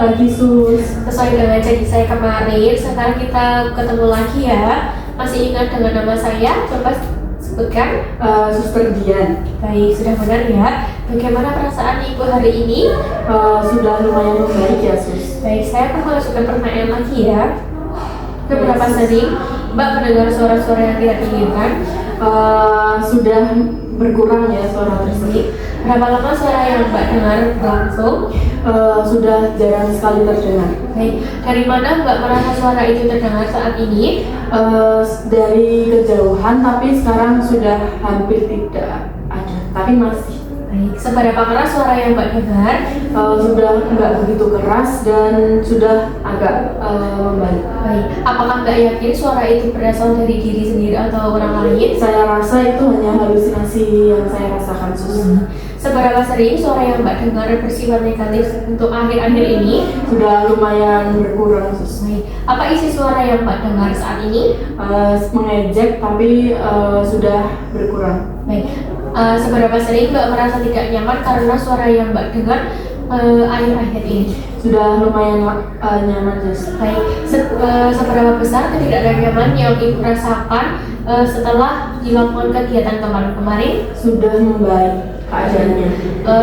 pagi Sus. Sesuai dengan janji saya kemarin, sekarang kita ketemu lagi ya. Masih ingat dengan nama saya? Coba sebutkan. Suster Dian. Baik, sudah benar ya. Bagaimana perasaan Ibu hari ini? Sudah lumayan membaik ya Sus. Baik, saya akan melanjutkan pertanyaan lagi ya. Seberapa sering Mbak mendengar suara-suara yang tidak diinginkan? Sudah berkurang ya suara tersebut. Berapa lama suara yang Mbak dengar berlangsung? Sudah jarang sekali terdengar. Baik, dari mana Mbak merasa suara itu terdengar saat ini? Dari kejauhan, tapi sekarang sudah hampir tidak ada, tapi masih. Baik, seberapa keras suara yang Mbak dengar? Sudah nggak begitu keras dan sudah agak membaik. Baik, apakah Mbak yakin suara itu berasal dari diri sendiri atau orang lain? Saya rasa itu hanya halusinasi yang saya rasakan Sus. Seberapa sering suara yang Mbak dengar bersifat negatif untuk akhir-akhir ini? Sudah lumayan berkurang Sus. Baik, apa isi suara yang Mbak dengar saat ini? Mengejek tapi sudah berkurang. Baik, seberapa sering Mbak merasa tidak nyaman karena suara yang Mbak dengar akhir-akhir ini? Sudah lumayan nyaman Sus. Baik, seberapa besar ketidaknyaman yang Ibu rasakan setelah dilakukan kegiatan kemarin? Sudah membaik keadaannya.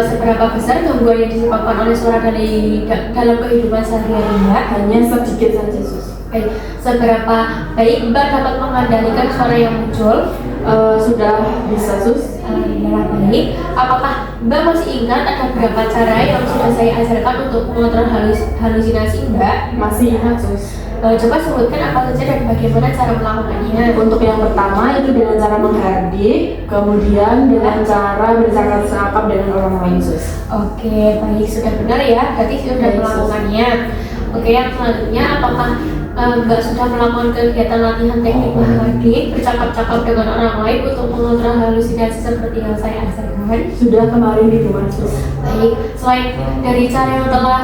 Seberapa besar gangguan yang disebabkan oleh suara dari dalam kehidupan sehari-hari Mbak? Hanya sedikit saja Sus. Baik, seberapa baik Mbak dapat mengendalikan suara yang muncul? Sudah bisa Sus. Baik, apakah Mbak masih ingat ada beberapa cara yang sudah saya ajarkan untuk mengontrol halusinasi Mbak? Masih ingat Sus. Coba sebutkan apa saja dan bagaimana cara melakukannya. Untuk yang pertama itu dengan cara menghardik, kemudian dengan cara bercakap-cakap dengan orang lain Sus. Oke, baik, sudah benar ya, berarti sudah Baik, melakukannya. Oke, yang selanjutnya apakah Mbak sudah melakukan kegiatan latihan teknik menghardik, bercakap-cakap dengan orang lain untuk mengontrol halusinasi seperti yang saya ajarkan? Sudah kemarin di rumah Sus. Baik, selain dari cara yang telah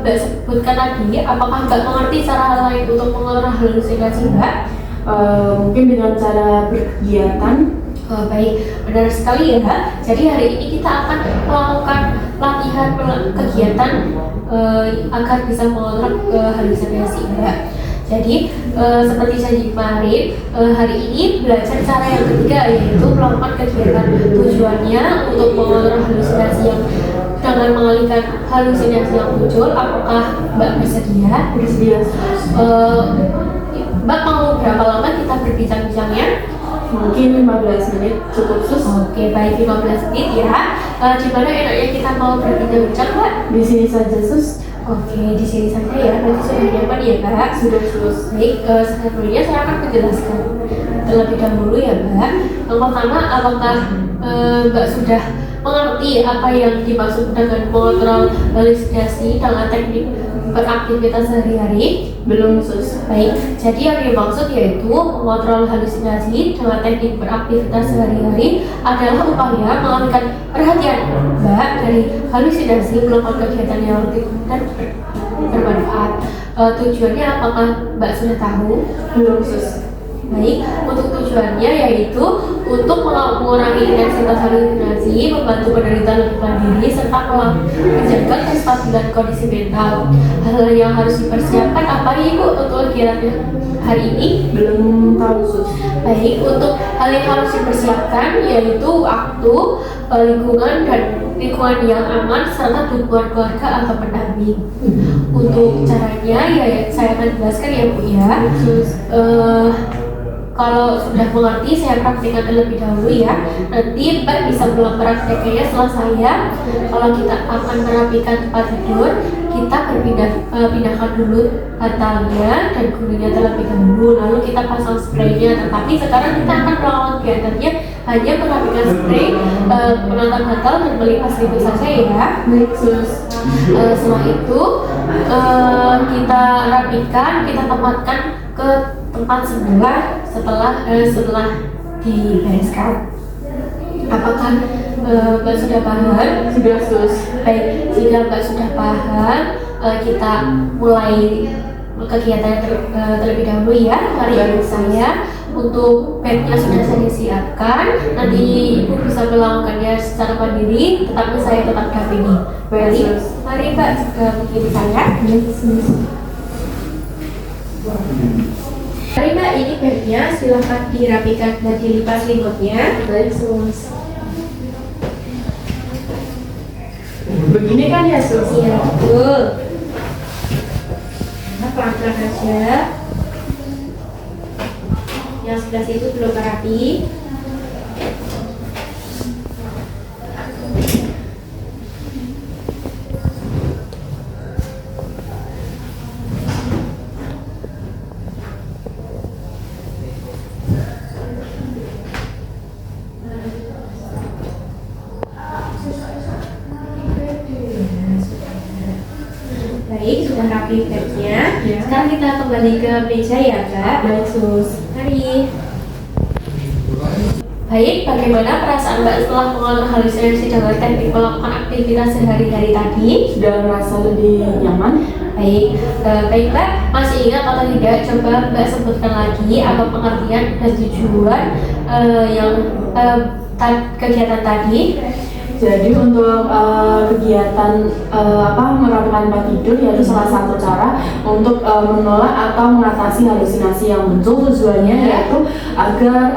Mbak sebutkan tadi, apakah Mbak mengerti cara lain untuk mengontrol halusinasi Mbak? Mungkin dengan cara berkegiatan. Baik, benar sekali ya. Jadi hari ini kita akan melakukan latihan kegiatan agar bisa mengontrol halusinasi Mbak. Jadi seperti janji kemarin, hari ini belajar cara yang ketiga, yaitu melakukan kegiatan. Tujuannya untuk mengontrol halusinasi yang dengan mengalihkan halusinasi yang muncul. Apakah Mbak bersedia? Bersedia. Mbak mau berapa lama kita berbincang-bincangnya? Mungkin 15 menit cukup Sus. Oke, baik, 15 menit ya. Di mana enaknya kita mau berbincang-bincang Mbak? Di sini saja Sus. Oke, di sini saja ya. Berarti sudah nyaman ya Mbak? Sudah Sus. Baik, sebelumnya saya akan menjelaskan terlebih dahulu ya Mbak. Yang pertama, apakah Mbak sudah mengerti apa yang dimaksud dengan mengontrol halusinasi dengan teknik beraktivitas sehari-hari? Belum Sus. Baik, jadi yang dimaksud yaitu mengontrol halusinasi dengan teknik beraktivitas sehari-hari adalah upaya mengalihkan perhatian Mbak dari halusinasi melakukan kegiatan yang rutin dan bermanfaat. Tujuannya apakah Mbak sudah tahu? Belum Sus. Baik, untuk tujuannya yaitu untuk mengurangi intensitas halusinasi, membantu penderita lebih mandiri, serta menjaga kestabilan kondisi mental. Hal yang harus dipersiapkan apa Ibu untuk kegiatan hari ini? Belum tahu Sus. Baik, untuk hal yang harus dipersiapkan yaitu waktu, lingkungan dan lingkungan yang aman serta dukungan keluarga atau pendamping. Untuk caranya ya saya akan jelaskan ya Bu ya. Kalau sudah mengerti, saya praktikkan terlebih dahulu ya. Nanti Mbak bisa prakteknya setelah saya. Kalau kita akan merapikan tempat tidur, kita pindahkan dulu bantalnya dan gurunya terlebih dahulu. Lalu kita pasang spraynya. Tetapi sekarang kita akan melakukan kegiatannya hanya merapikan spray, menata bantal dan melipat selimut saja ya. Baik Sus. Setelah itu kita rapikan, kita tempatkan ke tempat sebelah setelah dibereskan. Apakah Mbak sudah paham? Sudah Sus. Baik, jika Mbak sudah paham, kita mulai kegiatan terlebih dahulu ya. Mari ikut saya untuk bednya sudah saya siapkan. Nanti ibu bisa melakukannya secara mandiri, tetapi saya tetap dampingi. Mari Mbak begini saya. Mari Mbak, ini bednya, silahkan dirapikan dan dilipat selimutnya. Baik, Sus. Begini kan ya, Sus? Iya, betul. Nah, pelan-pelan aja. Yang sebelah situ belum rapi. Baik, sudah rapi bednya. Ya. Sekarang kita kembali ke meja ya, Mbak. Baik, Sus. Mari. Baik, bagaimana perasaan Mbak setelah mengolah halusinasi dengan teknik melakukan aktivitas sehari-hari tadi? Sudah merasa lebih nyaman? Baik, baik Mbak, masih ingat atau tidak? Coba Mbak sebutkan lagi apa pengertian dan tujuan yang kegiatan tadi. Jadi untuk kegiatan merapikan tempat tidur yaitu salah satu cara untuk menolak atau mengatasi halusinasi yang muncul. Tujuannya yaitu agar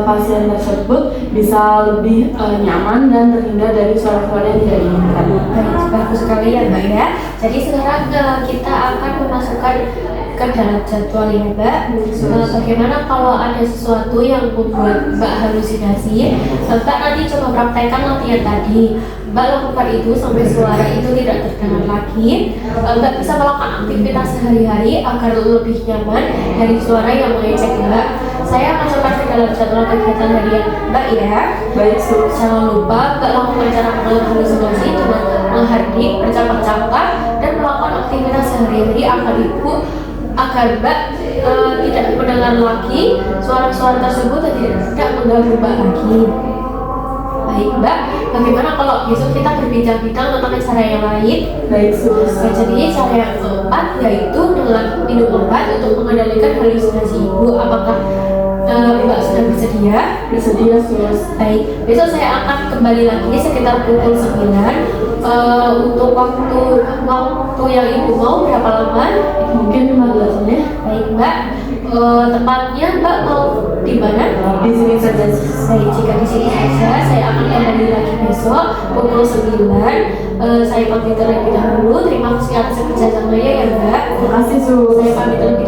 pasien tersebut bisa lebih nyaman dan terhindar dari suara-suara yang tidak diinginkan. Baik, bagus sekali ya Mbak ya. Jadi sekarang kita akan memasukkan ke dalam jadwal ya Mbak. Bagaimana kalau ada sesuatu yang membuat Mbak halusinasi, Mbak nanti coba praktekkan latihan tadi. Mbak lakukan itu sampai suara itu tidak terdengar lagi. Mbak bisa melakukan aktivitas sehari-hari agar lebih nyaman dari suara yang mengejek Mbak. Saya masukkan ke dalam jadwal kegiatan harian Mbak ya. Baik, Sus. Jangan lupa Mbak lakukan cara menolak halusinasi dengan menghardik, bercakap-cakap, dan melakukan aktivitas sehari-hari agar Mbak tidak mendengar lagi suara-suara tersebut dan tidak mengganggu Mbak lagi. Baik Mbak, bagaimana kalau besok kita berbincang-bincang tentang cara yang lain? Baik, Sus. Jadi cara yang keempat yaitu dengan minum obat untuk mengendalikan halusinasi Ibu. Apakah Mbak sudah bersedia? Bersedia, Sus. Baik, besok saya akan kembali lagi sekitar pukul 9. Untuk waktu yang Ibu mau berapa lama? Mungkin 15 menit. Baik Mbak, tempatnya Mbak mau di mana? Di sini saja, Sus. Baik, jika di sini saja, saya akan kembali lagi besok pukul 9. Saya pamit terlebih dahulu. Terima kasih atas kerjasamanya ya Mbak. Terima kasih, Sus. Saya pamit terlebih